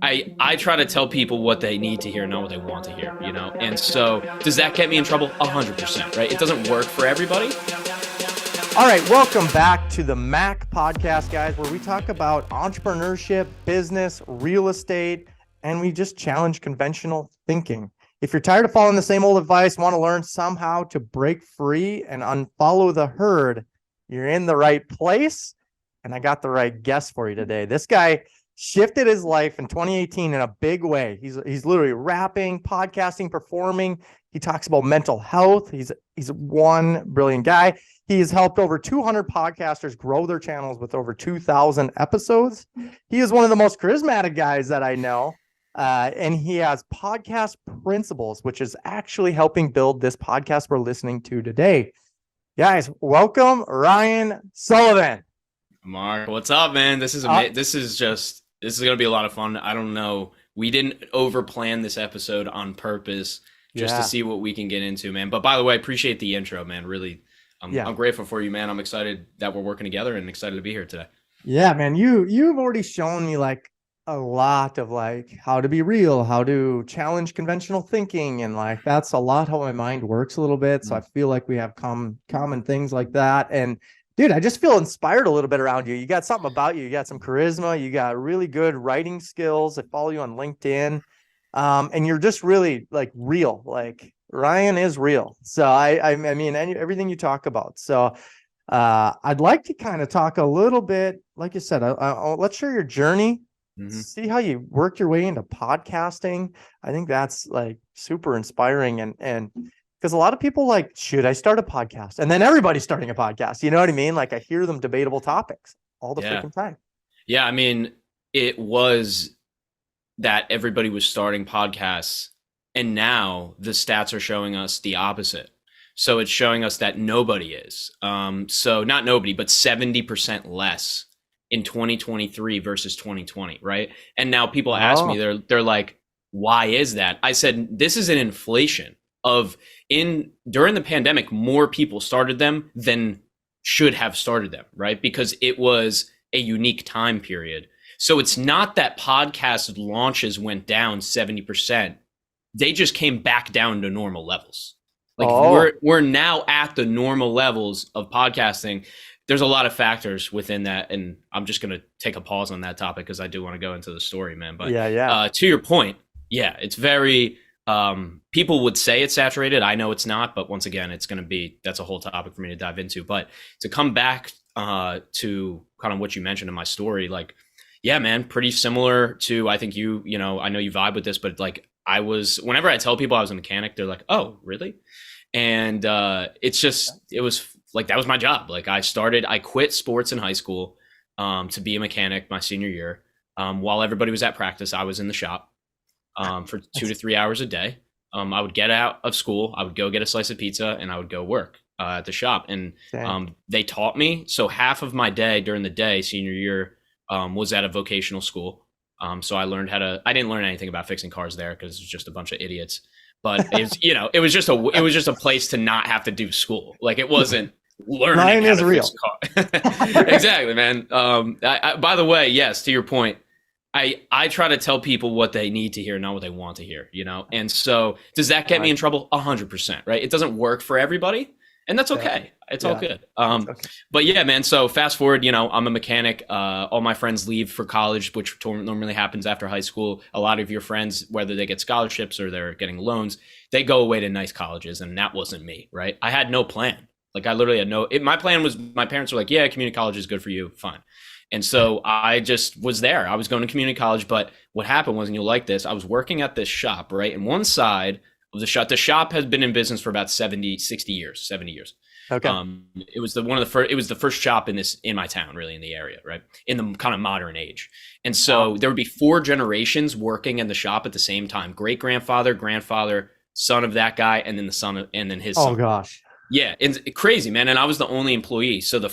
I try to tell people what they need to hear, not what they want to hear, you know? And so does that get me in trouble? 100%, right? It doesn't work for everybody. All right, welcome back to the Mac podcast, guys, where we talk about entrepreneurship, business, real estate, and we just challenge conventional thinking. If you're tired of following the same old advice, want to learn somehow to break free and unfollow the herd, you're in the right place. And I got the right guest for you today. This guy shifted his life in 2018 in a big way. He's literally rapping, podcasting, performing. He talks about mental health. He's one brilliant guy. He has helped over 200 podcasters grow their channels with over 2,000 episodes. He is one of the most charismatic guys that I know. And he has podcast principles, which is actually helping build this podcast we're listening to today. Guys, welcome Ryan Sullivan. Marc, what's up, man? This is going to be a lot of fun. I don't know. We didn't overplan this episode on purpose just to see what we can get into, man. But by the way, I appreciate the intro, man. Really, I'm grateful for you, man. I'm excited that we're working together and excited to be here today. Yeah, man. You've already shown me like a lot of like how to be real, how to challenge conventional thinking. And like, that's a lot how my mind works a little bit. So I feel like we have common things like that. And dude, I just feel inspired a little bit around you. You got something about you. You got some charisma. You got really good writing skills. I follow you on LinkedIn. And you're just really like real. Like Ryan is real. So I mean, everything you talk about. So I'd like to kind of talk a little bit, like you said, let's share your journey. See how you worked your way into podcasting. I think that's like super inspiring. And because a lot of people like, should I start a podcast? And then everybody's starting a podcast. You know what I mean? Like I hear them debatable topics all the freaking time. Yeah. I mean, it was that everybody was starting podcasts, and now the stats are showing us the opposite. So it's showing us that nobody is. So not nobody, but 70% less in 2023 versus 2020, right? And now people ask me, they're like, why is that? I said, this is an inflation of during the pandemic, more people started them than should have started them, right? Because it was a unique time period. So it's not that podcast launches went down 70%. They just came back down to normal levels. Like we're now at the normal levels of podcasting. There's a lot of factors within that, and I'm just going to take a pause on that topic because I do want to go into the story, man. But to your point, it's very people would say it's saturated. I know it's not, but once again, that's a whole topic for me to dive into. But to come back to kind of what you mentioned in my story, like, yeah, man, pretty similar to, I think you know, I know you vibe with this, but like whenever I tell people I was a mechanic, they're like, oh, really? And it was like, that was my job. Like I quit sports in high school to be a mechanic my senior year. While everybody was at practice, I was in the shop for 2 to 3 hours a day. I would get out of school, I would go get a slice of pizza, and I would go work at the shop. And they taught me. So half of my day during the day, senior year, was at a vocational school. So I didn't learn anything about fixing cars there because it's just a bunch of idiots. But it was just a place to not have to do school. Like it wasn't learning. Ryan is real. Exactly, man. By the way, yes, to your point, I try to tell people what they need to hear, not what they want to hear, you know? And so does that get me in trouble? 100%, right? It doesn't work for everybody, and that's okay. It's all good. But yeah, man, so fast forward, I'm a mechanic. All my friends leave for college, which normally happens after high school. A lot of your friends, whether they get scholarships or they're getting loans, they go away to nice colleges, and that wasn't me, right? I had no plan. Like I literally had my plan was, my parents were like, yeah, community college is good for you, fine. And so I just was there. I was going to community college, but what happened was, and you'll like this, I was working at this shop, right? And one side of the shop has been in business for about 70 years. Okay. It was the first shop in my town, really, in the area, right? In the kind of modern age. And so there would be 4 generations working in the shop at the same time. Great grandfather, son of that guy, and then and then his son. Oh gosh. Yeah, it's crazy, man. And I was the only employee. So the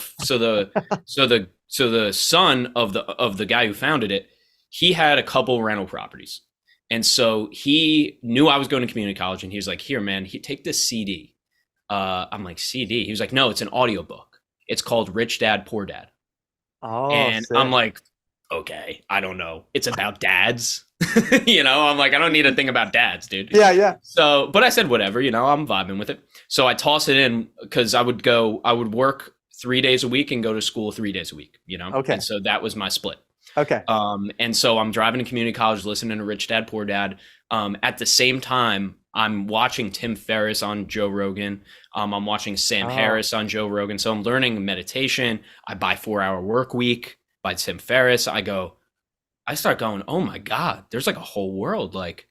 son of the guy who founded it, he had a couple rental properties. And so he knew I was going to community college, and he was like, here, man, take this CD. I'm like, CD? He was like, no, it's an audiobook. It's called Rich Dad, Poor Dad. Oh, and sick. I'm like, okay, I don't know. It's about dads. I'm like, I don't need to think about dads, dude. Yeah, yeah. So, but I said, whatever, I'm vibing with it. So I toss it in because I would work 3 days a week and go to school 3 days a week, Okay. And so that was my split. Okay. And so I'm driving to community college, listening to Rich Dad, Poor Dad. At the same time, I'm watching Tim Ferriss on Joe Rogan. I'm watching Sam Harris on Joe Rogan. So I'm learning meditation. I buy 4 Hour Work Week by Tim Ferriss. I start going, oh my God, there's like a whole world like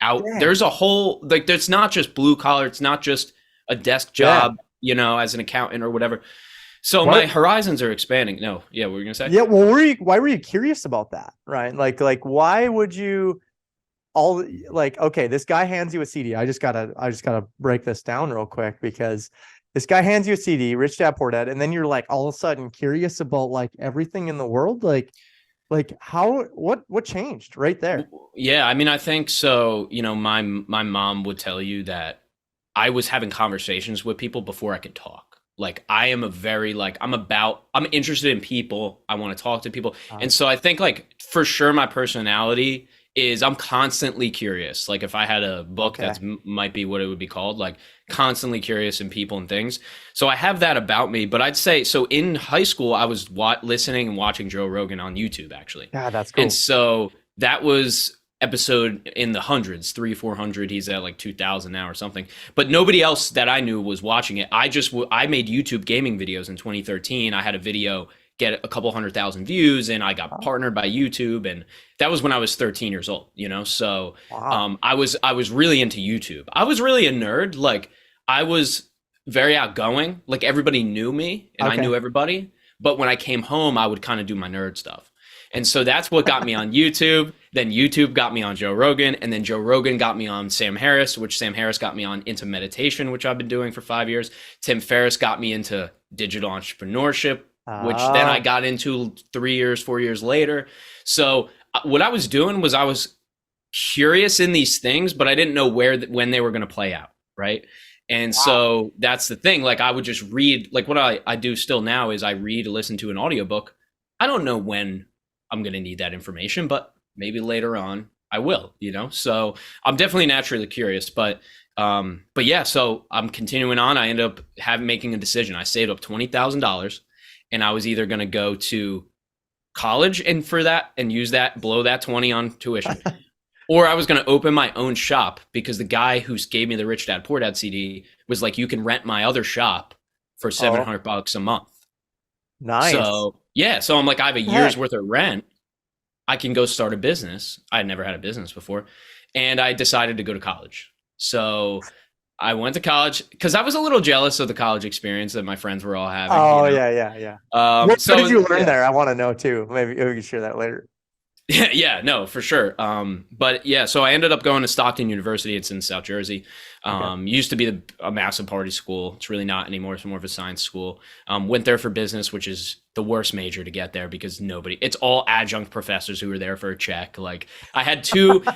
out. Yeah. There's a whole, like, there's not just blue collar. It's not just a desk job, as an accountant or whatever. So my horizons are expanding. No. Yeah. What were you going to say? Yeah. Well, why were you curious about that? Right. Like why would you okay, this guy hands you a CD. I just gotta break this down real quick because this guy hands you a CD, Rich Dad Poor Dad, and then you're like all of a sudden curious about like everything in the world. Like how, what changed right there? Yeah. I mean, I think so, my mom would tell you that I was having conversations with people before I could talk. Like I am I'm interested in people. I want to talk to people. And so I think like for sure my personality is I'm constantly curious. Like if I had a book, that might be what it would be called, like constantly curious in people and things. So I have that about me, but I'd say, so in high school, I was listening and watching Joe Rogan on YouTube actually. Yeah, that's cool. And so that was episode in the hundreds, 300-400. He's at like 2000 now or something, but nobody else that I knew was watching it. I made YouTube gaming videos in 2013. I had a video get a couple 100,000 views and I got partnered by YouTube. And that was when I was 13 years old, So I was really into YouTube. I was really a nerd. Like I was very outgoing. Like everybody knew me and I knew everybody. But when I came home, I would kind of do my nerd stuff. And so that's what got me on YouTube. Then YouTube got me on Joe Rogan. And then Joe Rogan got me on Sam Harris, which Sam Harris got me on into meditation, which I've been doing for 5 years. Tim Ferriss got me into digital entrepreneurship, which then I got into 4 years later. So what I was doing was I was curious in these things, but I didn't know when they were going to play out. Right. And so that's the thing. Like I would just read, like what I do still now is I listen to an audiobook. I don't know when I'm going to need that information, but maybe later on I will, so I'm definitely naturally curious, but yeah, so I'm continuing on. I ended up making a decision. I saved up $20,000 and I was either going to go to college and use that, blow that 20 on tuition, or I was going to open my own shop because the guy who gave me the Rich Dad Poor Dad CD was like, you can rent my other shop for $700 a month. Nice. So yeah. So I'm like, I have a year's worth of rent. I can go start a business. I had never had a business before. And I decided to go to college. So I went to college because I was a little jealous of the college experience that my friends were all having. Yeah. What did you learn there? I want to know too. Maybe we can share that later. Yeah, no, for sure. But yeah, so I ended up going to Stockton University. It's in South Jersey. Used to be a massive party school. It's really not anymore. It's more of a science school. Went there for business, which is the worst major to get there because it's all adjunct professors who were there for a check. Like I had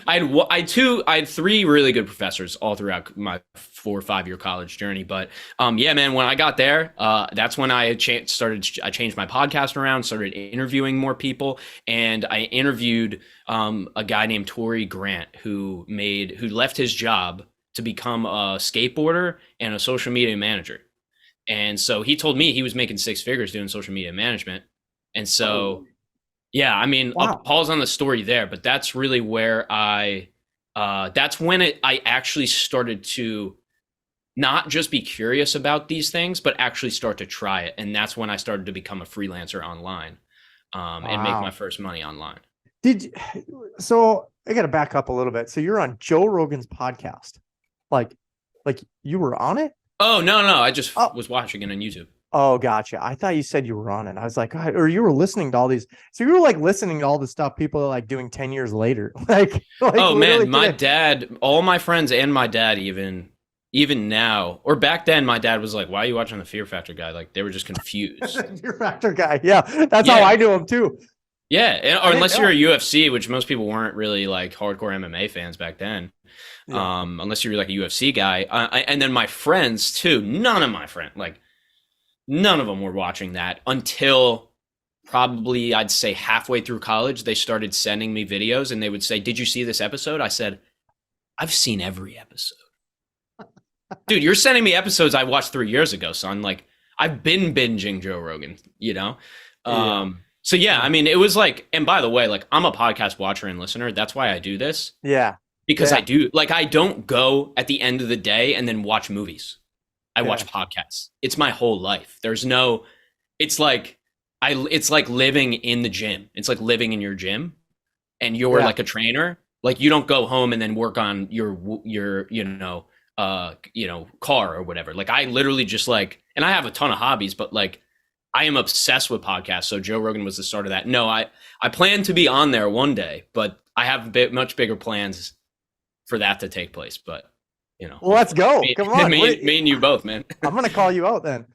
I had three really good professors all throughout my 4 or 5 year college journey. But yeah, man, when I got there, that's when I changed my podcast around, started interviewing more people. And I interviewed a guy named Tori Grant who left his job to become a skateboarder and a social media manager. And so he told me he was making 6 figures doing social media management. And so, yeah, I mean, I'll pause on the story there, but that's really where that's when I actually started to not just be curious about these things, but actually start to try it. And that's when I started to become a freelancer online and make my first money online. So I got to back up a little bit. So you're on Joe Rogan's podcast. Like you were on it? Oh, no. I just was watching it on YouTube. Oh, gotcha. I thought you said you were on it. I was like, or you were listening to all these. So you were like listening to all the stuff people are like doing 10 years later. Oh man, my dad, all my friends and my dad, even now, or back then, my dad was like, why are you watching the Fear Factor guy? Like they were just confused. Fear Factor guy. Yeah. That's how I knew him too. Yeah. Or unless you're a UFC, which most people weren't really like hardcore MMA fans back then. Yeah. Unless you were like a UFC guy. And then my friends too, none of them were watching that until probably I'd say halfway through college, they started sending me videos and they would say, "Did you see this episode?" I said, "I've seen every episode." Dude, you're sending me episodes I watched 3 years ago, son. Like, I've been binging Joe Rogan, you know? So yeah, I mean, it was like, and by the way, like, I'm a podcast watcher and listener. That's why I do this. Yeah. Because I do, like, I don't go at the end of the day and then watch movies. I watch podcasts. It's my whole life. There's no, it's like living in the gym. It's like living in your gym and you're like a trainer. Like, you don't go home and then work on your car or whatever. Like, I literally just like, and I have a ton of hobbies, but like, I am obsessed with podcasts. So Joe Rogan was the start of that. No, I plan to be on there one day, but I have much bigger plans for that to take place. But, you know, well, let's go. Come on. Me and you both, man. I'm going to call you out then.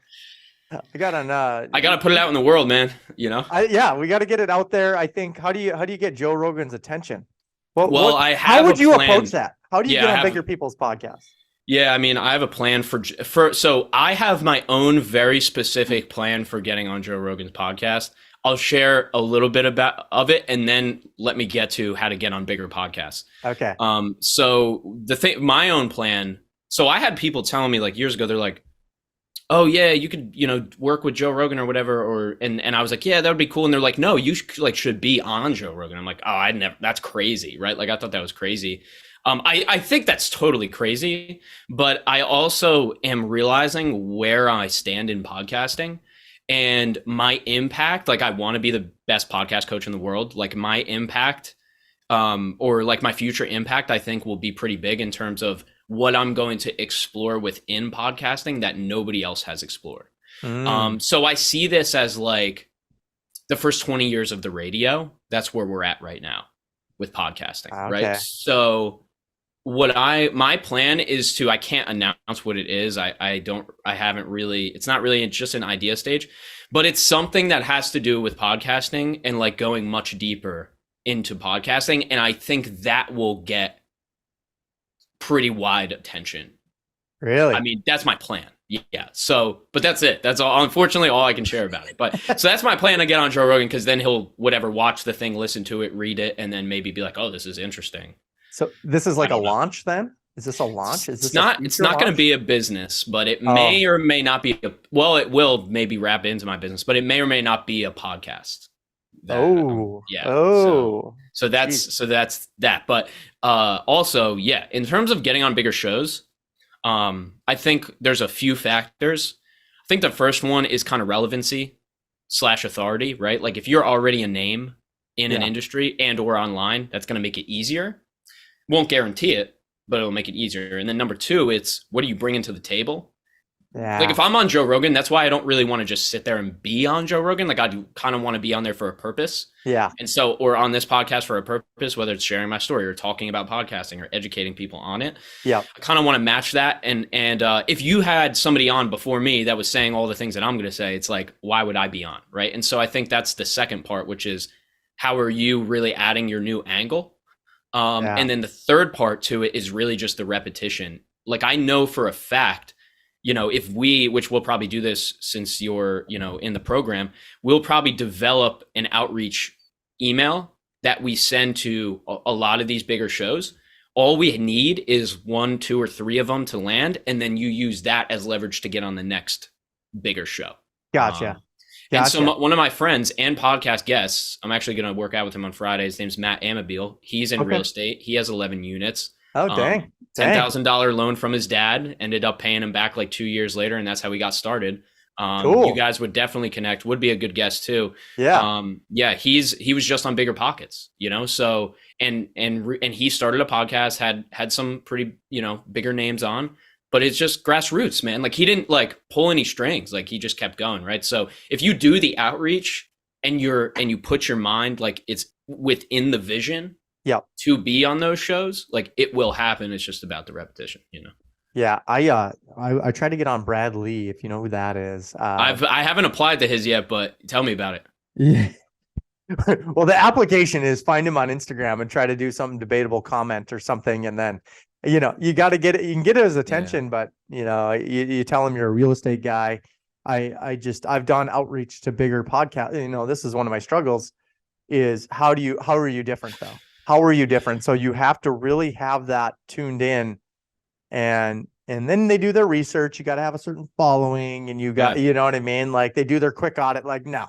I got to put it out in the world, man. You know? We got to get it out there. I think, how do you get Joe Rogan's attention? How would you approach that? How do you get on bigger people's podcasts? Yeah, I mean, I have a plan so I have my own very specific plan for getting on Joe Rogan's podcast. I'll share a little bit of it, and then let me get to how to get on bigger podcasts. Okay. So my own plan. So I had people telling me like years ago, they're like, "Oh yeah, you could, work with Joe Rogan or whatever," and I was like, "Yeah, that would be cool." And they're like, "No, you should be on Joe Rogan." I'm like, "Oh, that's crazy, right?" Like, I thought that was crazy. I think that's totally crazy, but I also am realizing where I stand in podcasting and my impact. Like, I want to be the best podcast coach in the world. Like, my impact, or like my future impact, I think will be pretty big in terms of what I'm going to explore within podcasting that nobody else has explored. So I see this as like the first 20 years of the radio. That's where we're at right now with podcasting, right? So my plan is I can't announce what it is. It's not really just an idea stage, but it's something that has to do with podcasting and like going much deeper into podcasting. And I think that will get pretty wide attention. Really? I mean, that's my plan. Yeah. So, but that's it. That's all, unfortunately, all I can share about it. But so that's my plan to get on Joe Rogan, because then he'll watch the thing, listen to it, read it, and then maybe be like, "Oh, this is interesting." So this is like a launch then? Is this a launch? It's not going to be a business, but it may or may not be it will maybe wrap into my business, but it may or may not be a podcast. So that's that. But also, yeah, in terms of getting on bigger shows, I think there's a few factors. I think the first one is kind of relevancy / authority, right? Like, if you're already a name in an industry and or online, that's going to make it easier. Won't guarantee it, but it'll make it easier. And then number two, it's what are you bringing to the table? Yeah. Like, if I'm on Joe Rogan, that's why I don't really want to just sit there and be on Joe Rogan. Like, I do kind of want to be on there for a purpose. Yeah. And so, or on this podcast for a purpose, whether it's sharing my story or talking about podcasting or educating people on it. Yeah. I kind of want to match that. And if you had somebody on before me that was saying all the things that I'm going to say, it's like, why would I be on? Right. And so I think that's the second part, which is how are you really adding your new angle? And then the third part to it is really just the repetition. Like, I know for a fact, if which we'll probably do this since you're, in the program, we'll probably develop an outreach email that we send to a lot of these bigger shows. All we need is 1, 2, or 3 of them to land. And then you use that as leverage to get on the next bigger show. Gotcha. And so one of my friends and podcast guests, I'm actually going to work out with him on Friday. His name's Matt Amabil. He's in real estate. He has 11 units. Oh, dang. $10,000 loan from his dad, ended up paying him back like 2 years later. And that's how we got started. Cool. You guys would definitely connect, would be a good guest too. Yeah. He was just on Bigger Pockets, so, and he started a podcast, had some pretty, bigger names on, but it's just grassroots, man. Like, he didn't like pull any strings. Like, he just kept going. Right. So if you do the outreach and you put your mind, like, it's within the vision to be on those shows, like, it will happen. It's just about the repetition, Yeah. I tried to get on Brad Lee, if you know who that is. I haven't applied to his yet, but tell me about it. Yeah. Well, the application is find him on Instagram and try to do some debatable comment or something. And then, you got to get it. You can get his attention, but you tell him you're a real estate guy I've done outreach to bigger podcasts. You know, this is one of my struggles is how are you different though? How are you different? So you have to really have that tuned in, and then they do their research. You got to have a certain following, and you know what I mean? Like they do their quick audit. Like, no,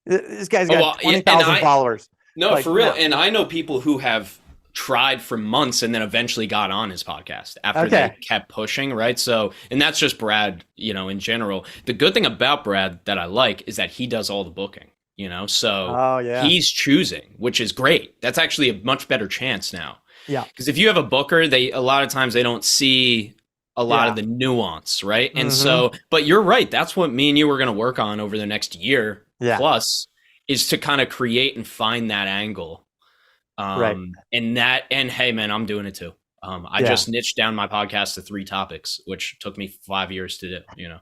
this guy's got 20,000 followers. No, like, for real. No. And I know people who have tried for months and then eventually got on his podcast after they kept pushing, right? So, and that's just Brad, you know, in general. The good thing about Brad that I like is that he does all the booking, you know? So he's choosing, which is great. That's actually a much better chance now. Yeah. Because if you have a booker, a lot of times they don't see a lot of the nuance, right? And so, but you're right. That's what me and you were going to work on over the next year plus, is to kind of create and find that angle. Right. And hey, man, I'm doing it too. I just niched down my podcast to 3 topics, which took me 5 years to do, you know.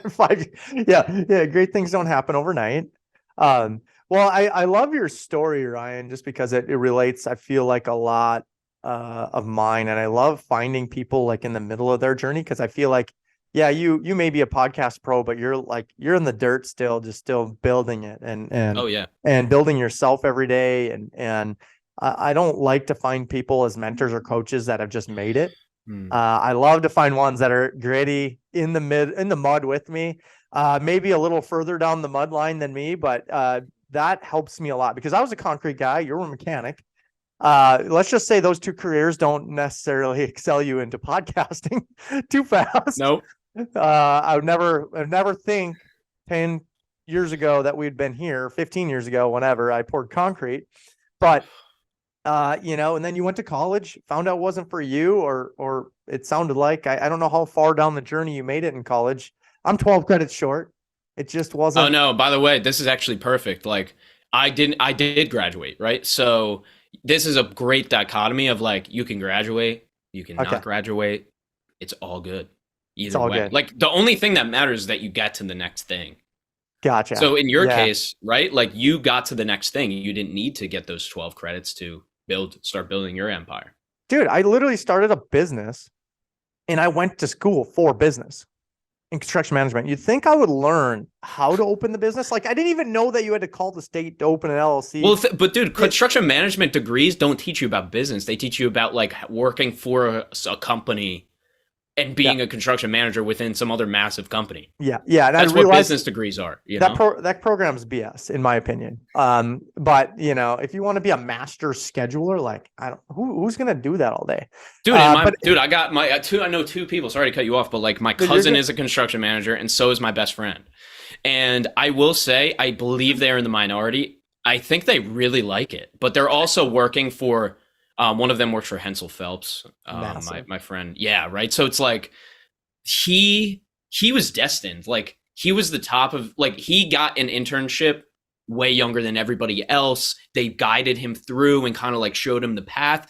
5. Yeah. Great things don't happen overnight. Well, I love your story, Ryan, just because it relates, I feel like, a lot of mine. And I love finding people like in the middle of their journey, because I feel like, you may be a podcast pro, but you're in the dirt still building it and building yourself every day. And I don't like to find people as mentors or coaches that have just made it. I love to find ones that are gritty in the mud with me, maybe a little further down the mud line than me, but that helps me a lot, because I was a concrete guy. You're a mechanic. Let's just say those 2 careers don't necessarily excel you into podcasting too fast. Nope. I would never think 10 years ago that we'd been here, 15 years ago, whenever I poured concrete, but you know, and then you went to college, found out it wasn't for you, or it sounded like, I don't know how far down the journey you made it in college. I'm 12 credits short. It just wasn't. Oh no, by the way, this is actually perfect. Like I did graduate, right? So this is a great dichotomy of like, you can graduate, you can not graduate. It's all good. Either way. Good. Like the only thing that matters is that you get to the next thing. Gotcha. So in your case, right? Like you got to the next thing. You didn't need to get those 12 credits to start building your empire. Dude, I literally started a business and I went to school for business in construction management. You'd think I would learn how to open the business. Like I didn't even know that you had to call the state to open an LLC. Well, but dude, construction management degrees don't teach you about business. They teach you about like working for a company and being a construction manager within some other massive company. And that's what business degrees are. You know? That program's BS, in my opinion. But you know, if you want to be a master scheduler, like who's gonna do that all day, dude? I got my I know 2 people. Sorry to cut you off, but like my cousin is a construction manager, and so is my best friend. And I will say, I believe they're in the minority. I think they really like it, but they're also working for. One of them works for 𝗨HI𝗳cie𝗹𝗹𝟐, my friend. Yeah, right. So it's like he was destined. Like he was the top of, like he got an internship way younger than everybody else. They guided him through and kind of like showed him the path.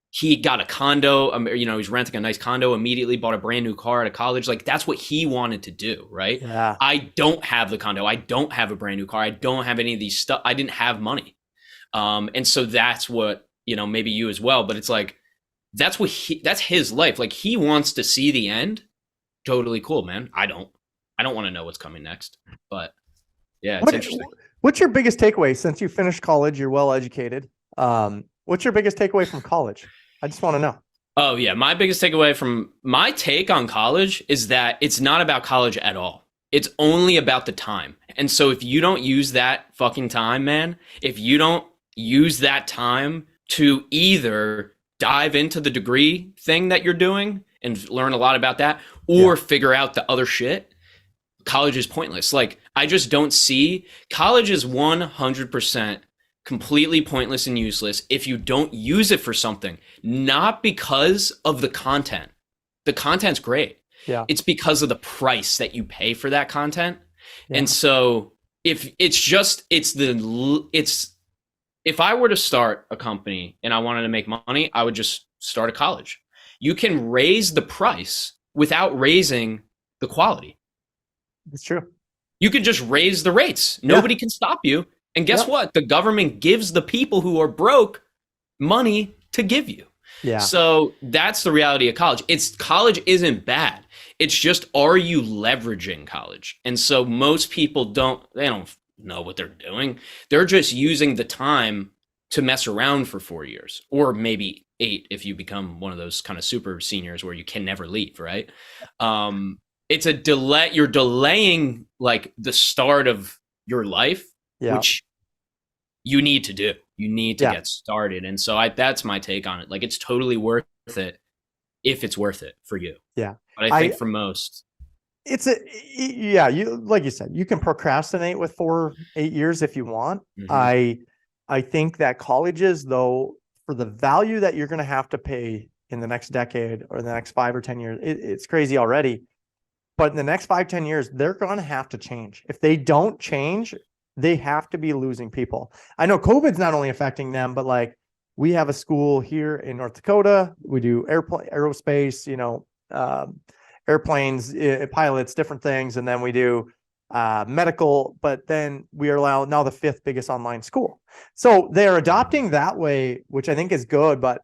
He got a condo. You know, he's renting a nice condo. Immediately bought a brand new car out of college. Like that's what he wanted to do, right? Yeah. I don't have the condo. I don't have a brand new car. I don't have any of these stuff. I didn't have money, and so that's what. You know, maybe you as well, but it's like, that's his life. Like he wants to see the end. Totally cool, man. I don't want to know what's coming next, but yeah, it's interesting. What's your biggest takeaway since you finished college? You're well educated. What's your biggest takeaway from college? I just want to know. Oh yeah. My biggest takeaway from my take on college is that it's not about college at all. It's only about the time. And so if you don't use that fucking time, man, if you don't use that time to either dive into the degree thing that you're doing and learn a lot about that, or figure out the other shit, college is pointless. Like, I just don't see college is 100% completely pointless and useless if you don't use it for something, not because of the content. The content's great. Yeah. It's because of the price that you pay for that content. Yeah. And so if I were to start a company and I wanted to make money, I would just start a college. You can raise the price without raising the quality. It's true. You could just raise the rates. Nobody can stop you. And guess what? The government gives the people who are broke money to give you. Yeah. So that's the reality of college. College isn't bad. It's just, are you leveraging college? And so most people don't know what they're doing. They're just using the time to mess around for 4 years, or maybe 8 if you become one of those kind of super seniors where you can never leave, right? It's a delay. You're delaying like the start of your life, which you need to do. You need to get started. And so that's my take on it. Like, it's totally worth it if it's worth it for you. Yeah. But I think for most, you, like you said, you can procrastinate with 8 years if you want. I think that colleges, though, for the value that you're going to have to pay in the next decade or the next 5 or 10 years, it's crazy already. But in the next 5, 10 years, they're going to have to change. If they don't change, they have to be losing people. I know COVID's not only affecting them, but like, we have a school here in North Dakota. We do aerospace, airplanes, pilots, different things. And then we do medical, but then we are now the 5th biggest online school. So they're adopting that way, which I think is good, but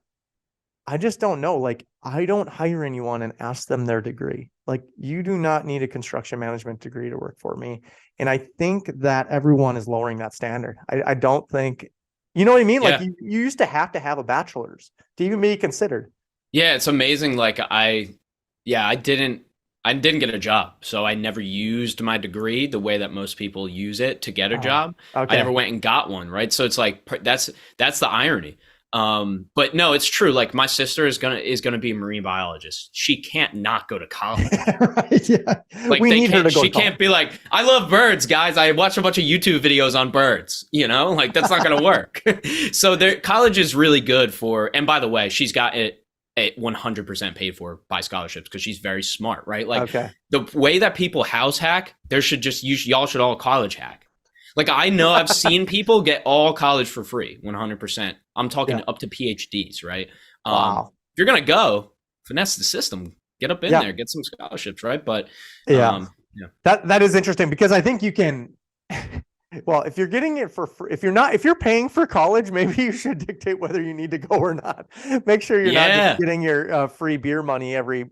I just don't know. Like, I don't hire anyone and ask them their degree. Like, you do not need a construction management degree to work for me. And I think that everyone is lowering that standard. I don't think, you know what I mean? Like, you used to have a bachelor's to even be considered. Yeah, it's amazing. Like, I didn't get a job, so I never used my degree the way that most people use it to get a job. Okay. I never went and got one, right? So it's like, that's the irony. But no, it's true. Like, my sister is gonna be a marine biologist. She can't not go to college. Right, yeah. Like, we need her to go. She can't be like, I love birds, guys. I watch a bunch of YouTube videos on birds. Like, that's not gonna work. So college is really good for. And by the way, she's got it 100% paid for by scholarships because she's very smart, right? Like, the way that people house hack, y'all should all college hack. Like, I know I've seen people get all college for free, 100%. I'm talking up to PhDs, right? Wow. If you're going to go, finesse the system, get up in there, get some scholarships, right? But that is interesting because I think you can, well, if you're getting it for free, if you're paying for college, maybe you should dictate whether you need to go or not. Make sure you're not just getting your free beer money every,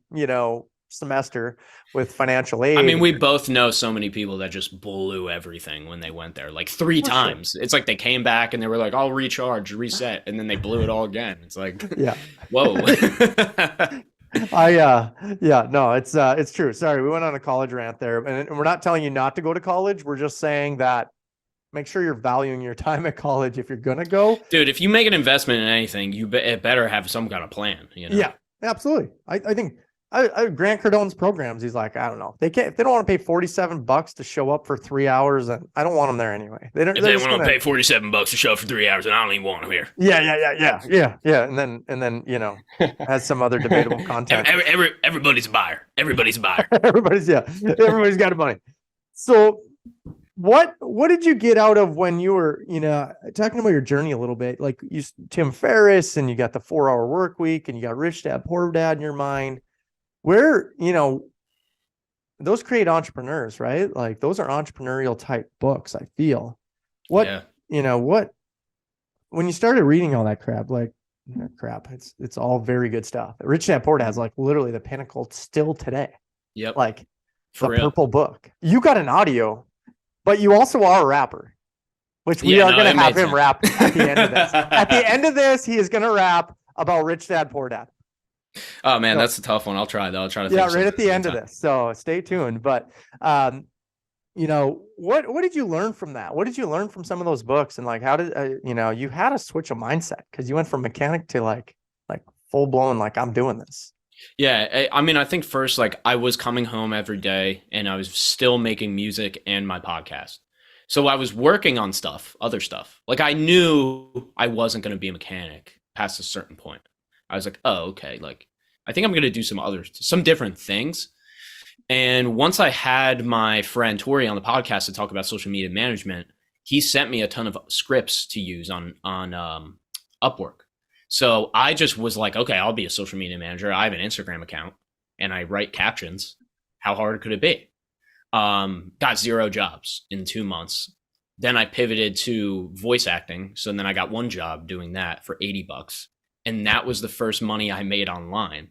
semester with financial aid. I mean, we both know so many people that just blew everything when they went there, like 3 times. Sure. It's like they came back and they were like, I'll recharge, reset, and then they blew it all again. It's like, whoa. It's true. Sorry, we went on a college rant there, and we're not telling you not to go to college. We're just saying that make sure you're valuing your time at college if you're gonna go. Dude, if you make an investment in anything, it better have some kind of plan. Yeah, absolutely. I think Grant Cardone's programs, he's like, I don't know. If they don't want to pay $47 to show up for 3 hours, and I don't want them there anyway. If they want to pay $47 to show up for 3 hours, and I don't even want them here. Yeah. And then has some other debatable content. Everybody's a buyer. Everybody's got a money. So what did you get out of when you were, talking about your journey a little bit, like Tim Ferriss, and you got the 4-hour work week, and you got Rich Dad Poor Dad in your mind? Where, those create entrepreneurs, right? Like, those are entrepreneurial type books, I feel. When you started reading all that crap, it's all very good stuff. Rich Dad Poor Dad is like literally the pinnacle still today. Yep. Like, the Purple Book. You got an audio, but you also are a rapper, which we are going to have him rap at the end of this. At the end of this, he is going to rap about Rich Dad Poor Dad. Oh man, that's a tough one. I'll try though. I'll try to think right at the end of this. So stay tuned. But what did you learn from that? What did you learn from some of those books? And like, how did you had to switch a mindset because you went from mechanic to like full blown, like, I'm doing this. Yeah, I mean, I think first, like, I was coming home every day and I was still making music and my podcast. So I was working on other stuff. Like, I knew I wasn't going to be a mechanic past a certain point. I was like, oh, okay. Like, I think I'm going to do some different things. And once I had my friend Tori on the podcast to talk about social media management, he sent me a ton of scripts to use on Upwork. So I just was like, okay, I'll be a social media manager. I have an Instagram account and I write captions. How hard could it be? Got 0 jobs in 2 months. Then I pivoted to voice acting. So then I got 1 job doing that for $80. And that was the first money I made online.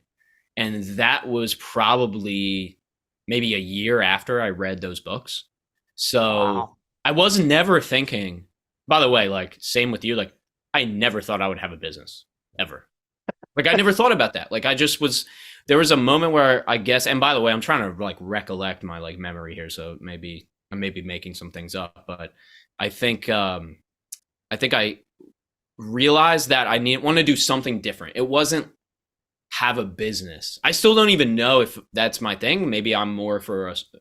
And that was probably maybe a year after I read those books. So Wow. I was never thinking, by the way, like same with you, like I never thought I would have a business ever. Like I never thought about that. Like I just was, there was a moment where I guess, and by the way, I'm trying to like recollect my like memory here. So maybe I may be making some things up, but I think, I realized that I want to do something different. It wasn't have a business. I still don't even know if that's my thing. Maybe I'm more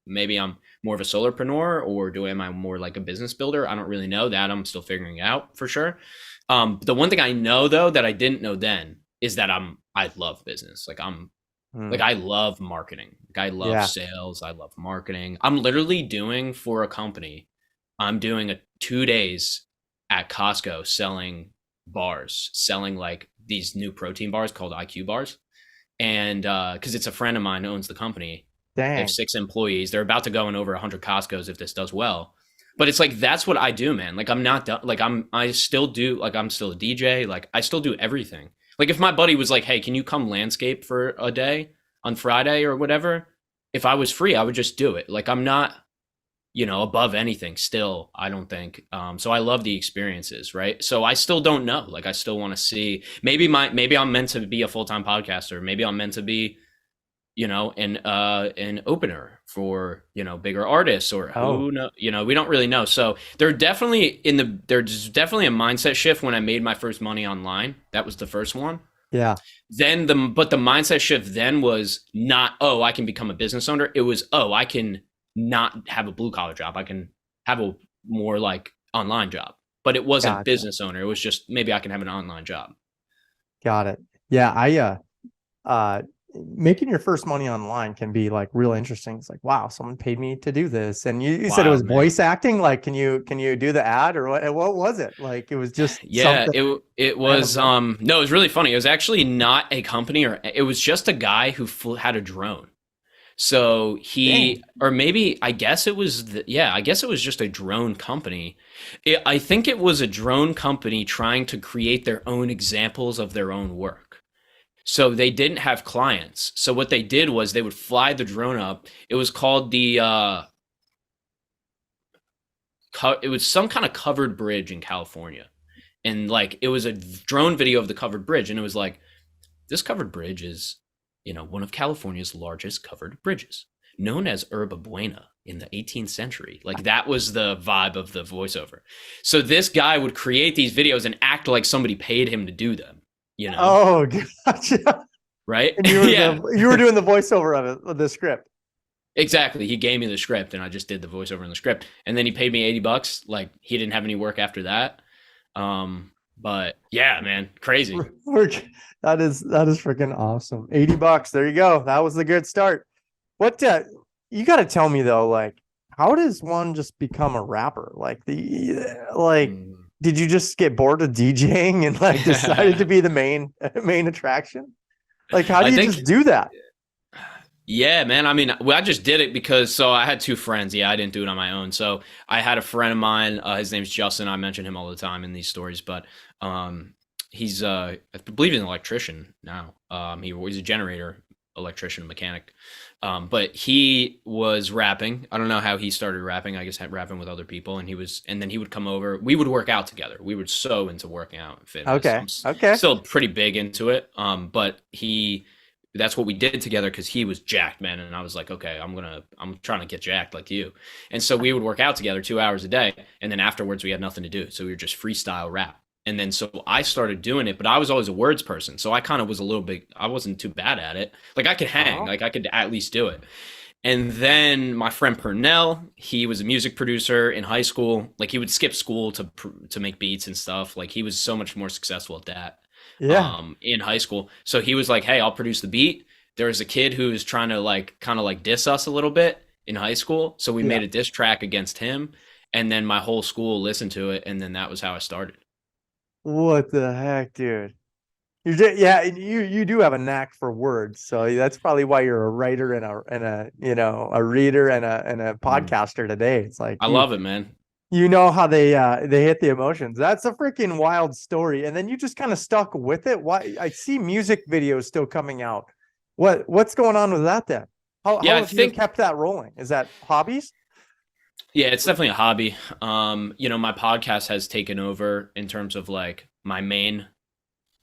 maybe I'm more of a solopreneur, or am I more like a business builder? I don't really know that. I'm still figuring out for sure. The one thing I know though that I didn't know then is that I love business. Like I love marketing. Like I love sales. I love marketing. I'm literally doing for a company. I'm doing a 2 days at Costco selling like these new protein bars called IQ bars. And because it's a friend of mine who owns the company. They have 6 employees. They're about to go in over 100 Costco's if this does well. But it's like, that's what I do, man. Like I'm not done. Like I still do, like I'm still a DJ. Like I still do everything. Like if my buddy was like, hey, can you come landscape for a day on Friday or whatever? If I was free, I would just do it. Like I'm not, above anything still, I don't think. So I love the experiences, right? So I still don't know. Like I still want to see, maybe I'm meant to be a full-time podcaster. Maybe I'm meant to be, an opener for, bigger artists, or who know, we don't really know. So there's definitely a mindset shift when I made my first money online. That was the first one. Yeah. But the mindset shift then was not, oh, I can become a business owner. It was, oh, I can not have a blue collar job. I can have a more like online job, but it wasn't business owner. It was just, maybe I can have an online job. Got it. Yeah. Making your first money online can be like real interesting. It's like, wow, someone paid me to do this. And you said it was voice acting. Like, can you do the ad, or what was it? Like, it was just, it was, no, it was really funny. It was actually not a company, or it was just a guy who had a drone. So or maybe, I guess it was, I guess it was just a drone company. I think it was a drone company trying to create their own examples of their own work. So they didn't have clients. So what they did was they would fly the drone up. It was called it was some kind of covered bridge in California. And like, it was a drone video of the covered bridge. And it was like, this covered bridge is, one of California's largest covered bridges, known as 𝗨𝗲𝗿𝗱 buena in the 18th century. Like that was the vibe of the voiceover. So this guy would create these videos and act like somebody paid him to do them, Oh, gotcha. Right? And you were doing the voiceover of the script. Exactly. He gave me the script and I just did the voiceover in the script. And then he paid me $80. Like he didn't have any work after that. But yeah, man, crazy. That is freaking awesome. $80. There you go. That was a good start. What you got to tell me though, like, how does one just become a rapper? Like did you just get bored of DJing and like decided to be the main attraction? Like, how do you just do that? Yeah, man. I mean, I just did it because, so I had 2 friends. Yeah, I didn't do it on my own. So I had a friend of mine. His name's Justin. I mention him all the time in these stories, but he's, I believe, an electrician now. He's a generator electrician, mechanic. But he was rapping. I don't know how he started rapping. I guess rapping with other people. And then he would come over. We would work out together. We were so into working out and fitness. Okay. Still pretty big into it. But that's what we did together because he was jacked, man. And I was like, okay, I'm trying to get jacked like you. And so we would work out together 2 hours a day. And then afterwards we had nothing to do. So we were just freestyle rap. And then so I started doing it, but I was always a words person. So I kind of was I wasn't too bad at it. Like I could hang, like I could at least do it. And then my friend Pernell, he was a music producer in high school. Like he would skip school to make beats and stuff. Like he was so much more successful at that. In high school. So he was like, hey, I'll produce the beat. There was a kid who was trying to kind of diss us a little bit in high school. So we made a diss track against him. And then my whole school listened to it. And then that was how I started. What the heck, dude? You do have a knack for words. So that's probably why you're a writer and a reader and a podcaster today. It's like, I love it, man. You know how they hit the emotions. That's a freaking wild story. And then you just kind of stuck with it. Why? I see music videos still coming out. What's going on with that then? Yeah, how I have you think kept that rolling? Is that hobbies? yeah, it's definitely a hobby. My podcast has taken over in terms of like my main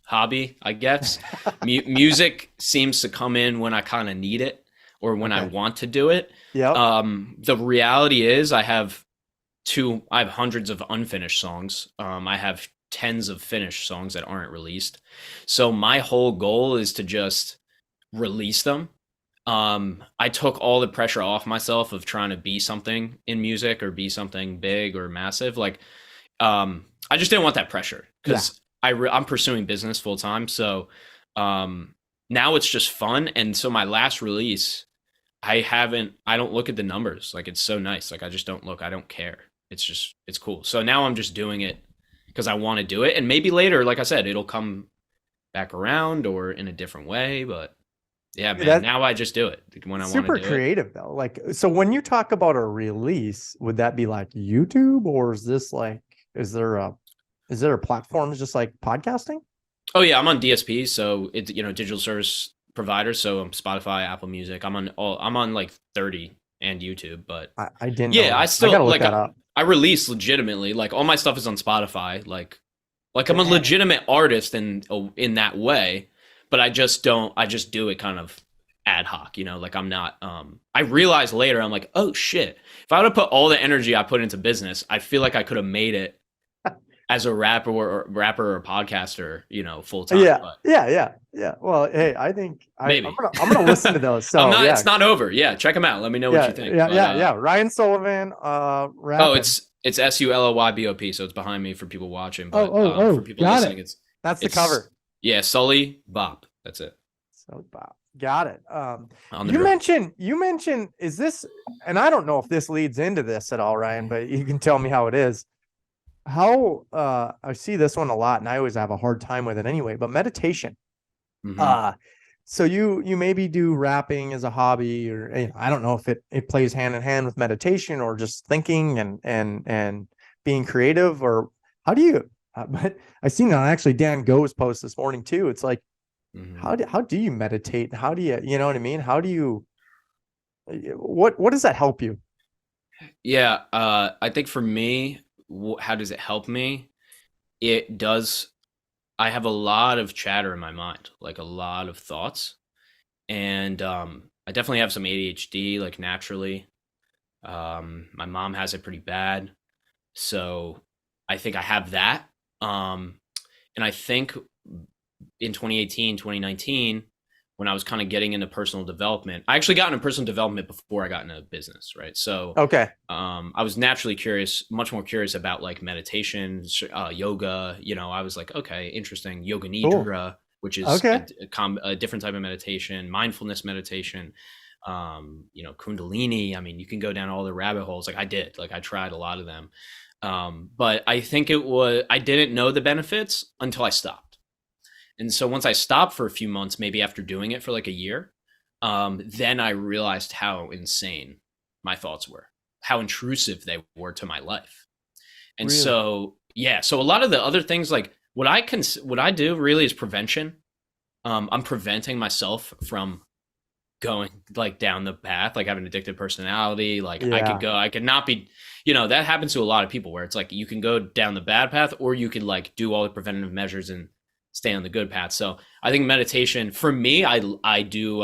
hobby, I guess. Music seems to come in when I kind of need it or when I Okay. want to do it. Yep. The reality is I have hundreds of unfinished songs. I have tens of finished songs that aren't released. So my whole goal is to just release them. I took all the pressure off myself of trying to be something in music or be something big or massive. Like, I just didn't want that pressure Yeah. because I'm pursuing business full time. So, now it's just fun. And so my last release, I don't look at the numbers. Like, it's so nice. Like, I just don't look, I don't care. It's cool. So now I'm just doing it because I want to do it. And maybe later, like I said, it'll come back around or in a different way. But yeah, man, now I just do it when I want to super do it. creative though. Like, so when you talk about a release, would that be like YouTube, or is this like, is there a platform just like podcasting? Oh yeah, I'm on DSP, so it's digital service provider. So I'm Spotify, Apple Music. I'm on like 30 and YouTube. But I didn't know yeah, that. I still gotta look like that up. I release legitimately. Like all my stuff is on Spotify. Like I'm a Dang. legitimate artist in that way. But I just do it kind of ad hoc. Like I'm not. I realized later I'm like, oh shit! If I would have put all the energy I put into business, I feel like I could have made it as a rapper or podcaster, full time. Yeah. Well, hey, I think Maybe I'm gonna listen to those. So yeah. It's not over. Yeah, check them out. Let me know what you think. Yeah. Ryan Sullivan, rapping. Oh, it's 𝗨𝗨𝗶𝗱, so it's behind me for people watching. But for people got listening, it. That's the cover. Yeah, 𝗨𝗨𝗶𝗱. That's it. So Bob, got it. You mentioned, is this, and I don't know if this leads into this at all, Ryan, but you can tell me how it is. How I see this one a lot, and I always have a hard time with it anyway. But meditation. Mhm. So you maybe do rapping as a hobby, or I don't know if it plays hand in hand with meditation or just thinking and being creative, or how do you? But I seen on actually Dan Go's post this morning too. It's like, how do you meditate? How do you know what I mean? How do you? What does that help you? Yeah, I think for me, how does it help me? It does. I have a lot of chatter in my mind, like a lot of thoughts, and I definitely have some ADHD, like naturally. My mom has it pretty bad, so I think I have that. And I think in 2018, 2019, when I was kind of getting into personal development, I actually got into personal development before I got into business, right? So, okay, I was naturally curious, much more curious about like meditation, yoga. I was like, okay, interesting. Yoga nidra, which is a different type of meditation, mindfulness meditation. Kundalini. I mean, you can go down all the rabbit holes. Like I tried a lot of them. But I think I didn't know the benefits until I stopped. And so once I stopped for a few months, maybe after doing it for like a year, then I realized how insane my thoughts were, how intrusive they were to my life. And really? So a lot of the other things, like what I do really is prevention. I'm preventing myself from going like down the path, like having an addictive personality. Like I could not be, that happens to a lot of people where it's like you can go down the bad path, or you could like do all the preventative measures and stay on the good path. So I think meditation for me, I do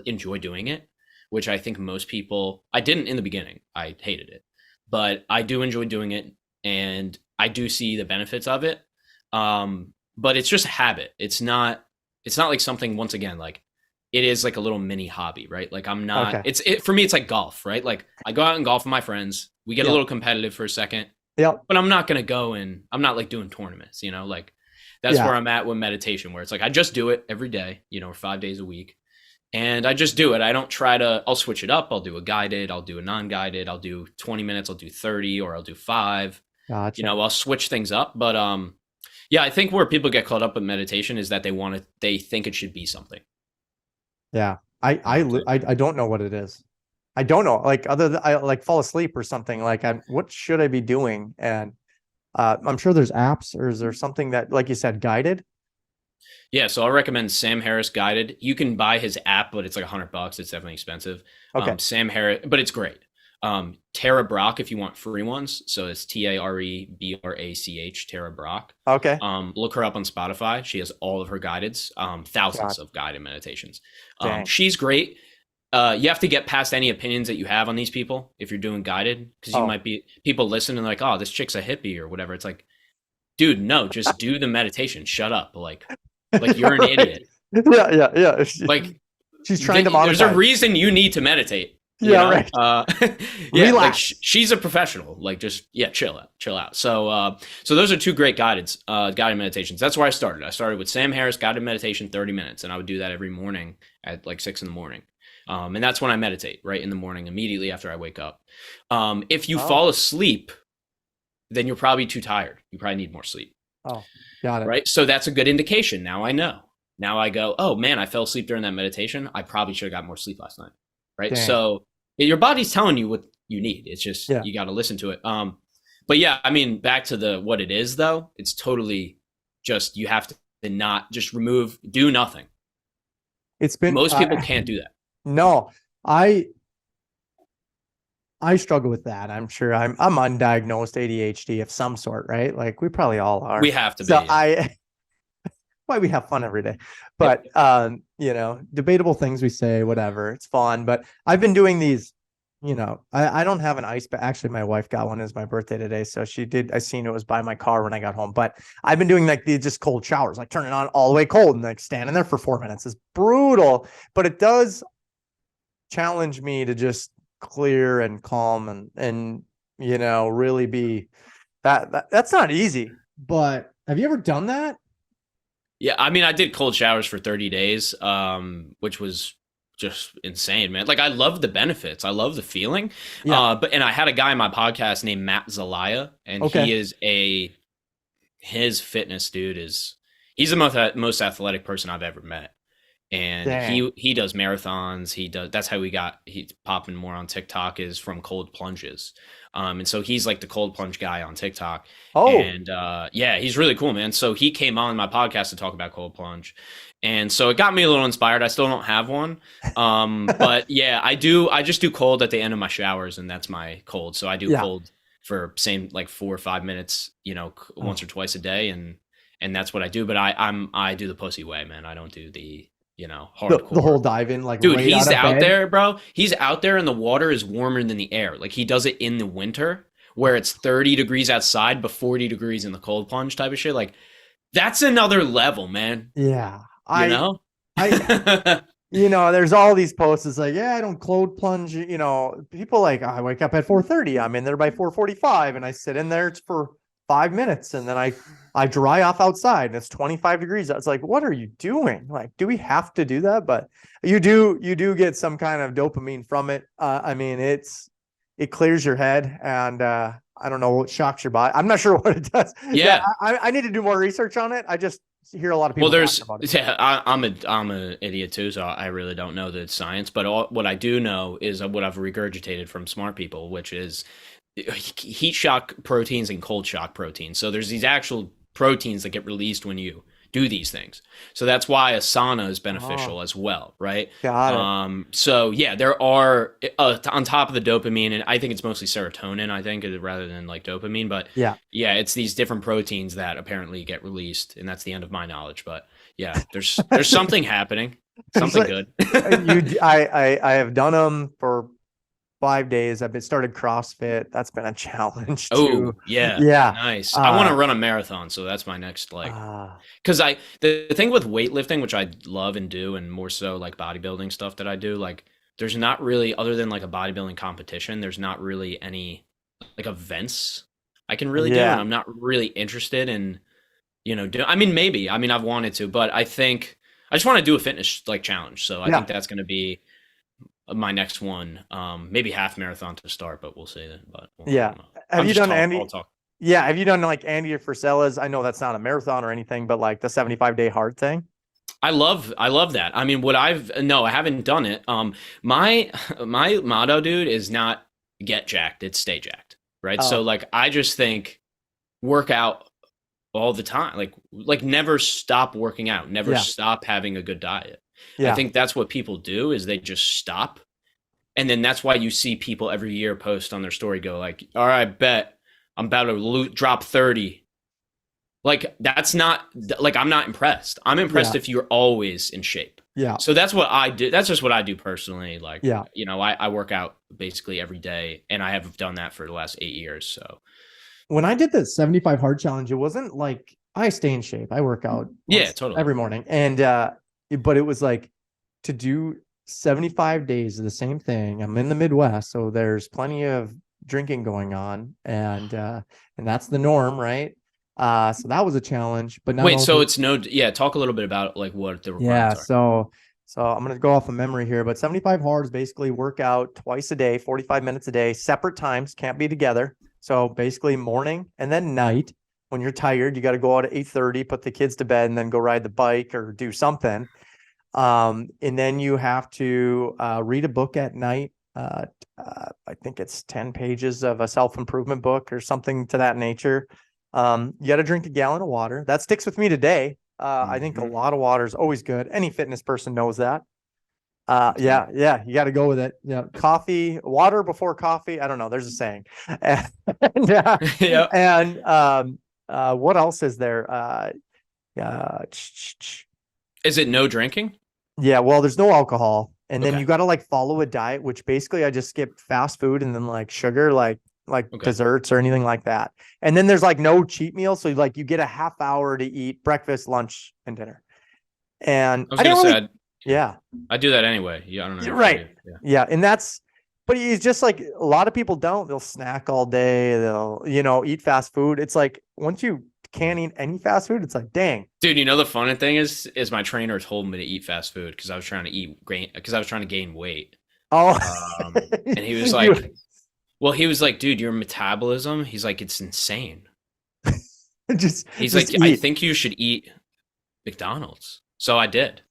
enjoy doing it, which I think most people, I didn't in the beginning. I hated it, but I do enjoy doing it, and I do see the benefits of it. But it's just a habit. It's not like something, once again, like it is like a little mini hobby, right? Like I'm not, for me, it's like golf, right? Like I go out and golf with my friends. We get a little competitive for a second, but I'm not going to go and I'm not like doing tournaments, like that's where I'm at with meditation, where it's like, I just do it every day, or 5 days a week. And I just do it. I don't try to, I'll switch it up. I'll do a guided, I'll do a non-guided, I'll do 20 minutes, I'll do 30, or I'll do 5. Gotcha. I'll switch things up. But yeah, I think where people get caught up with meditation is that they think it should be something. Yeah. I don't know what it is. I don't know. Like I like fall asleep or something. Like what should I be doing? And I'm sure there's apps, or is there something that, like you said, guided? Yeah, so I'll recommend Sam Harris Guided. You can buy his app, but it's like $100. It's definitely expensive. Okay. Sam Harris, but it's great. Tara Brach, if you want free ones, so it's TAREBRACH, Tara Brach. Okay. Look her up on Spotify. She has all of her guideds, thousands God of guided meditations. dang. She's great. You have to get past any opinions that you have on these people if you're doing guided, because you might be people listen and like, oh, this chick's a hippie or whatever. It's like, dude, no, just do the meditation. Shut up. Like you're an idiot. Yeah. Like She's trying to monetize. There's a reason you need to meditate. Yeah, right. Yeah, Relax. like she's a professional. Like just chill out. So those are two great guided meditations. That's where I started. I started with Sam Harris guided meditation, 30 minutes, and I would do that every morning at like 6 a.m. And that's when I meditate, right in the morning, immediately after I wake up. If you fall asleep, then you're probably too tired. You probably need more sleep. Oh, got it. Right. So that's a good indication. Now I know. Now I go, oh man, I fell asleep during that meditation. I probably should have got more sleep last night. Right. Dang. So your body's telling you what you need. It's just, you got to listen to it. But yeah, I mean, back to what it is though, it's totally just, you have to not just do nothing. It's been, most people can't do that. No, I struggle with that. I'm sure I'm undiagnosed ADHD of some sort, right? Like we probably all are. We have to be. So why we have fun every day, but debatable things we say, whatever, it's fun. But I've been doing these, I don't have an ice bath. Actually, my wife got one. It's my birthday today, so she did. I seen it was by my car when I got home. But I've been doing like these just cold showers, like turning on all the way cold and like standing there for 4 minutes. It's brutal, but it does challenge me to just clear and calm and really be that's not easy. But have you ever done that? Yeah, I mean, I did cold showers for 30 days, which was just insane, man. Like, I love the benefits. I love the feeling. Yeah. And I had a guy on my podcast named 𝗨𝗳cie𝗹𝗹𝗆, and he is his fitness dude he's the most athletic person I've ever met. And Dang. he does marathons. That's how he's popping more on TikTok, is from cold plunges. And so he's like the cold plunge guy on TikTok. And he's really cool, man. So he came on my podcast to talk about cold plunge. And so it got me a little inspired. I still don't have one. But yeah, I just do cold at the end of my showers, and that's my cold. So I do cold for like 4 or 5 minutes, once or twice a day. And that's what I do. But I do the pussy way, man. I don't do the hardcore. The whole dive in, like, dude, right he's out bed. there, bro. He's out there and the water is warmer than the air. Like, he does it in the winter where it's 30 degrees outside but 40 degrees in the cold plunge type of shit. Like, that's another level, man. Yeah. I there's all these posts. It's like, I don't cold plunge. People like, I wake up at 4:30. I'm in there by 4:45 and I sit in there for 5 minutes and then I dry off outside and it's 25 degrees. It's like, what are you doing? Like, do we have to do that? But you do get some kind of dopamine from it. I mean, it clears your head and I don't know what shocks your body. I'm not sure what it does. Yeah. I need to do more research on it. I just hear a lot of people. Well, about it. I'm an idiot too, so I really don't know the science. But what I do know is what I've regurgitated from smart people, which is heat shock proteins and cold shock proteins. So there's these actual proteins that get released when you do these things. So that's why a sauna is beneficial as well, right? Got it. So yeah, there are on top of the dopamine, and I think it's mostly serotonin, I think, rather than like dopamine. But yeah, it's these different proteins that apparently get released, and that's the end of my knowledge. But yeah, there's something happening, something good. I have done them for 5 days. I've started CrossFit. That's been a challenge too. Oh, yeah. Nice. I want to run a marathon, so that's my next because the thing with weightlifting, which I love and do, and more so like bodybuilding stuff that I do, like there's not really, other than like a bodybuilding competition, there's not really any like events I can really do, and I'm not really interested in I mean, maybe. I mean, I've wanted to, but I think I just want to do a fitness like challenge. So I think that's going to be my next one. Maybe half marathon to start, but we'll see that. But have you done Andy? Have you done like Andy Frisella's? I know that's not a marathon or anything, but like the 75-day hard thing. I love that. I mean, I haven't done it. My motto, dude, is not get jacked, it's stay jacked, right? So like, I just think work out all the time. Like never stop working out, never Yeah. stop having a good diet. I Yeah. think that's what people do is they just stop. And then that's why you see people every year post on their story go like, all right, bet I'm about to drop 30. Like that's not like I'm not impressed. I'm impressed Yeah. if you're always in shape. Yeah. So that's what I do. That's just what I do personally. Like, Yeah. you know, I work out basically every day and I have done that for the last 8 years. So When I did the 75 hard challenge, it wasn't like I stay in shape. I work out yeah, totally. every morning. And but it was like to do 75 days of the same thing. I'm in the Midwest, so there's plenty of drinking going on, and that's the norm, right? So that was a challenge. But not Wait, only, so it's yeah, talk a little bit about like what the yeah, requirements are. so I'm gonna go off of memory here, but 75 hard is basically work out twice a day, 45 minutes a day, separate times, can't be together. So basically morning and then night. When you're tired, you got to go out at 8:30, put the kids to bed, and then go ride the bike or do something. And then you have to read a book at night. I think it's 10 pages of a self-improvement book or something to that nature. You got to drink a gallon of water. That sticks with me today. I think a lot of water is always good. Any fitness person knows that. Yeah, you got to go with it. Yeah, water before coffee. I don't know. There's a saying. And Yeah. what else is there? Uh, Is it no drinking? Yeah, well, there's no alcohol. And then Okay. you got to like follow a diet, which basically I just skip fast food and then like sugar, like Okay. desserts or anything like that. And then there's like no cheat meal. So like you get a half hour to eat breakfast, lunch, and dinner. And I was gonna say, yeah, I do that anyway. Yeah, I don't know. right. Yeah. And but it's just like a lot of people don't. They'll snack all day. They'll, eat fast food. It's like once you can't eat any fast food, it's like, dang. Dude, you know the funny thing is my trainer told me to eat fast food because I was trying to gain weight. Oh, and he was like, well, he was like, dude, your metabolism, he's like, it's insane. He's like, eat. I think you should eat McDonald's. So I did.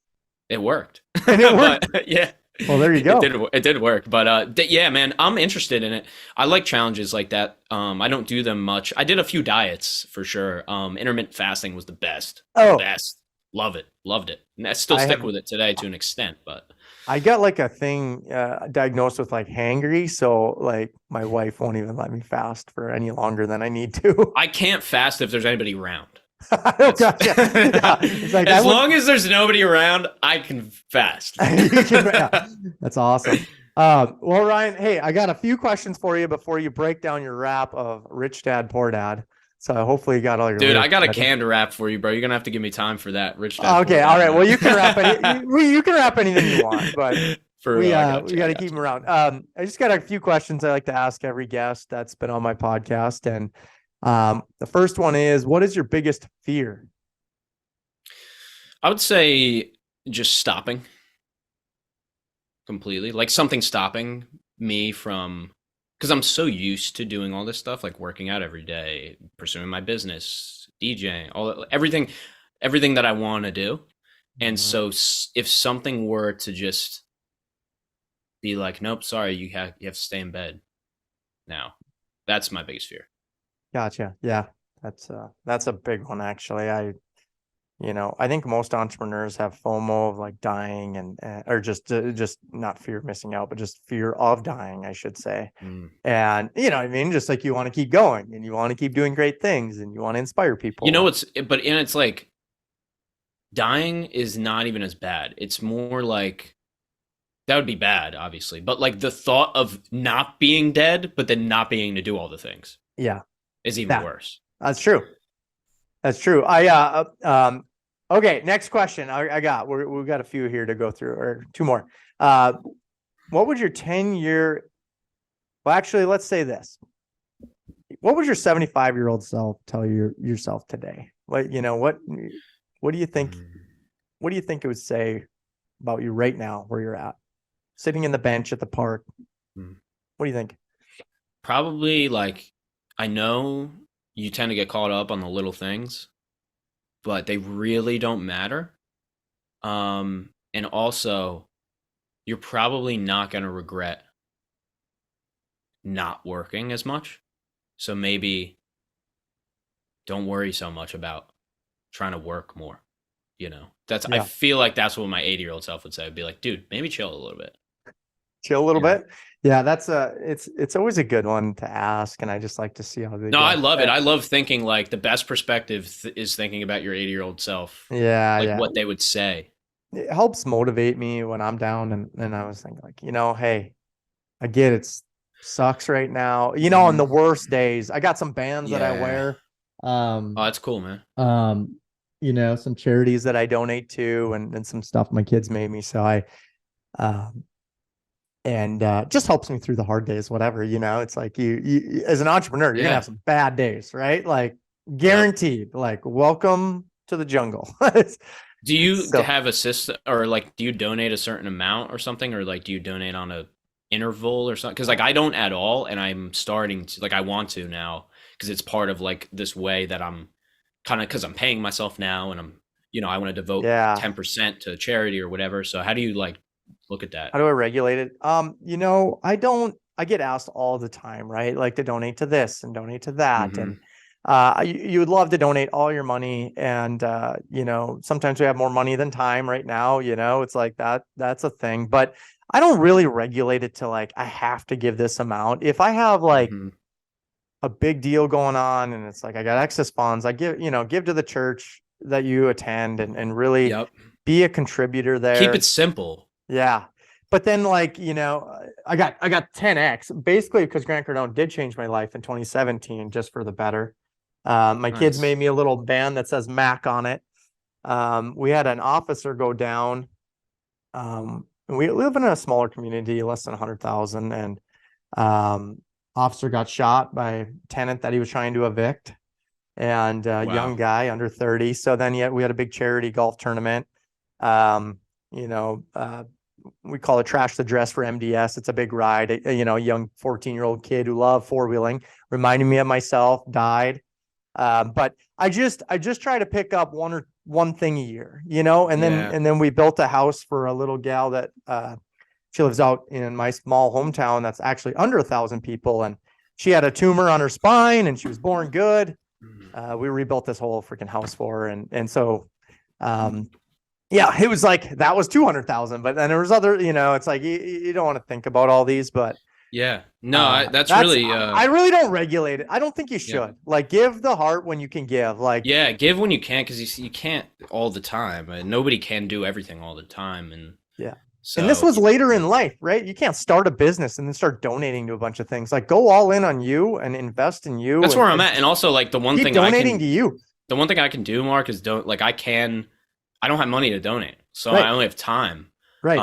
It worked. And it worked. But, yeah. Well, there you go. It did work. But yeah, man, I'm interested in it. I like challenges like that. I don't do them much. I did a few diets for sure. Intermittent fasting was the best. Oh. The best. Love it. Loved it. And I still stick with it today to an extent, but I got like a thing diagnosed with like hangry, so like my wife won't even let me fast for any longer than I need to. I can't fast if there's anybody around. Oh, gotcha. Yeah. It's like, as long as there's nobody around, I can fast. Yeah. That's awesome. Well, Ryan, hey, I got a few questions for you before you break down your rap of Rich Dad, Poor Dad. So hopefully you got all your. Dude, I got a canned rap for you, bro. You're gonna have to give me time for that, Rich Dad. Okay, all right. Well, you can rap you can rap anything you want, but we got to keep them around. I just got a few questions I like to ask every guest that's been on my podcast, and the first one is, what is your biggest fear? I would say just stopping completely, like something stopping me from, because I'm so used to doing all this stuff, like working out every day, pursuing my business, DJing, everything that I want to do. And so if something were to just be like, nope, sorry, you have to stay in bed now, that's my biggest fear. Gotcha. Yeah, that's a big one, actually. I think most entrepreneurs have FOMO of like dying or just not fear of missing out, but just fear of dying, I should say. And I mean, just like you want to keep going and you want to keep doing great things and you want to inspire people. It's like dying is not even as bad. It's more like that would be bad, obviously, but like the thought of not being dead, but then not being to do all the things. Yeah. Is even worse. That's true. Okay, next question. We've got a few here to go through, or two more. What would your 10-year, well, actually, let's say this. What would your 75-year-old self tell yourself today? What do you think? What do you think it would say about you right now, where you're at? Sitting in the bench at the park. What do you think? Probably like, I know you tend to get caught up on the little things, but they really don't matter. And also, you're probably not going to regret not working as much. So maybe don't worry so much about trying to work more. I Yeah. feel like that's what my 80-year-old self would say. I'd be like, dude, maybe chill a little bit. Chill a little bit. Yeah, it's always a good one to ask, and I just like to see how they No, go. I love it. I love thinking like the best perspective is thinking about your 80-year-old self. Yeah, like yeah. what they would say. It helps motivate me when I'm down, and I was thinking like, hey, I get it sucks right now. On the worst days, I got some bands that I wear. Oh, that's cool, man. Some charities that I donate to, and some stuff my kids made me. So just helps me through the hard days, whatever, it's like you as an entrepreneur, you're gonna have some bad days, right? Like guaranteed, like welcome to the jungle. Do you have a system, or like, do you donate a certain amount or something? Or like, do you donate on a interval or something? Cause like I don't at all. And I'm starting to, like, I want to now, cause it's part of like this way that I'm kind of, cause I'm paying myself now, and I'm, I want to devote 10% to charity or whatever. So how do you like look at that? How do I regulate it? I get asked all the time, right? Like to donate to this and donate to that. And you would love to donate all your money. And, sometimes we have more money than time right now, it's like that's a thing, but I don't really regulate it to like, I have to give this amount. If I have like a big deal going on and it's like, I got excess funds, I give to the church that you attend, and really be a contributor there. Keep it simple. Yeah. But then like, I got 10X basically because Grant Cardone did change my life in 2017, just for the better. My kids made me a little band that says Mac on it. We had an officer go down. We live in a smaller community, less than 100,000. And officer got shot by a tenant that he was trying to evict. And young guy under 30. So then we had a big charity golf tournament. We call it Trash the Dress for MDS. It's a big ride. A young 14-year-old kid who loved four-wheeling, reminded me of myself, died. But I just try to pick up one thing a year, and then we built a house for a little gal that she lives out in my small hometown that's actually under 1,000 people, and she had a tumor on her spine and she was born good. We rebuilt this whole freaking house for her, and so it was like that was 200,000, but then there was other, it's like you don't want to think about all these, but that's really I really don't regulate it. I don't think you should. Like, give the heart when you can give. Like, give when you can, because you can't all the time, and nobody can do everything all the time. And so, and this was later in life, right? You can't start a business and then start donating to a bunch of things. Like, go all in on you and invest in you. That's where I'm at. And also, like, the one thing donating to you. The one thing I can do, Mark, is I don't have money to donate, so I only have time. Right.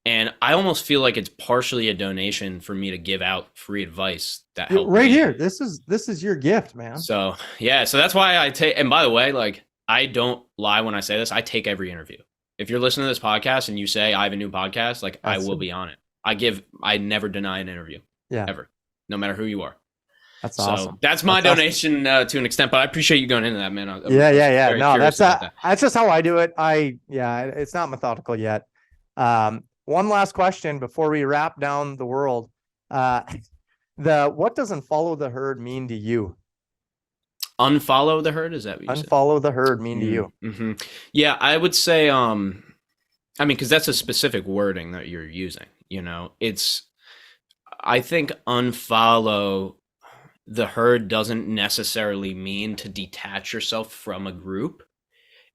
And I almost feel like it's partially a donation for me to give out free advice that helped right me. Here. This is your gift, man. So so that's why I take. And by the way, like, I don't lie when I say this. I take every interview. If you're listening to this podcast and you say I have a new podcast, like, I will be on it. I never deny an interview. Yeah. Ever, no matter who you are. That's awesome. That's my donation to an extent, but I appreciate you going into that, man. Yeah. No, that's just how I do it. It's not methodical yet. One last question before we wrap down the world. What does unfollow the herd mean to you? Unfollow the herd? Is that what you said? Unfollow the herd mean to you? Mm-hmm. Yeah, I would say, because that's a specific wording that you're using, I think unfollow the herd doesn't necessarily mean to detach yourself from a group.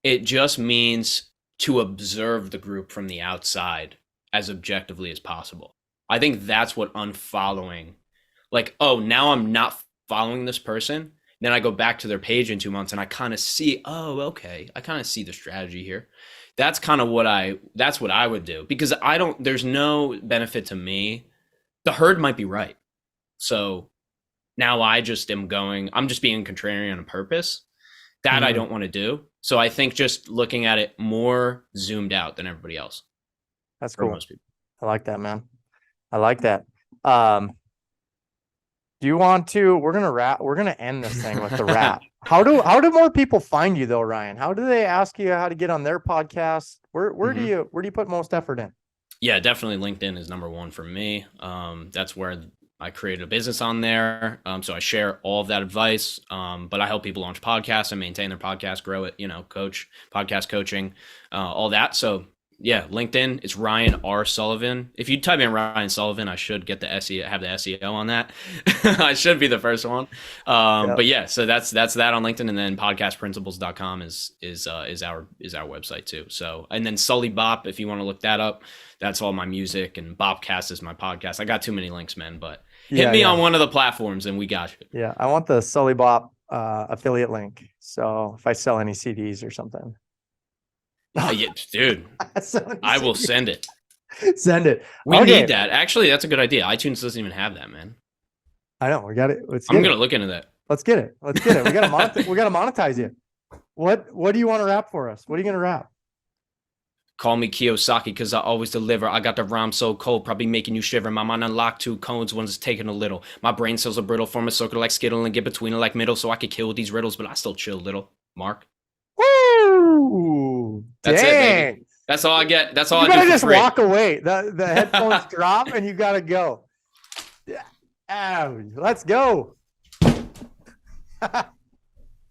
It just means to observe the group from the outside as objectively as possible. I think that's what unfollowing, like, oh, now I'm not following this person. Then I go back to their page in 2 months and I kind of see, oh, okay, I kind of see the strategy here. That's kind of that's what I would do, because there's no benefit to me. The herd might be right. So now I'm just being contrarian on purpose. That I don't want to do. So I think just looking at it more zoomed out than everybody else. That's cool. Most people. I like that, man. I like that. Do you want to? We're gonna end this thing with the wrap. How do more people find you though, Ryan? How do they ask you how to get on their podcast? Where do you put most effort in? Yeah, definitely LinkedIn is number one for me. That's where I created a business on there. So I share all of that advice. But I help people launch podcasts and maintain their podcast, grow it, coach, podcast coaching, all that. So yeah, LinkedIn, it's Ryan R. Sullivan. If you type in Ryan Sullivan, I should get the SEO, have the SEO on that. I should be the first one. But yeah, so that's that on LinkedIn. And then podcastprinciples.com is our website too. So, and then 𝗨𝗨ih𝗳ጽ, if you want to look that up, that's all my music, and Bobcast is my podcast. I got too many links, man, but hit me on one of the platforms and we got you. Yeah. I want the 𝗨𝗨ih𝗳ጽ affiliate link. So if I sell any CDs or something. Yeah, dude, I will send it. Send it. We need that. Actually, that's a good idea. iTunes doesn't even have that, man. I know. We got it. I'm going to look into that. Let's get it. We got to monetize you. What do you want to rap for us? What are you going to rap? Call me Kiyosaki because I always deliver. I got the rhyme so cold, probably making you shiver. My mind unlocked 2 cones, one's taking a little. My brain cells are brittle, form a circle like Skittle and get between it like middle so I could kill these riddles, but I still chill little. Marc? Woo! That's Dang. it, baby. That's all I get. That's all I do. You gotta just walk away. The headphones drop and you gotta go. Yeah. Let's go.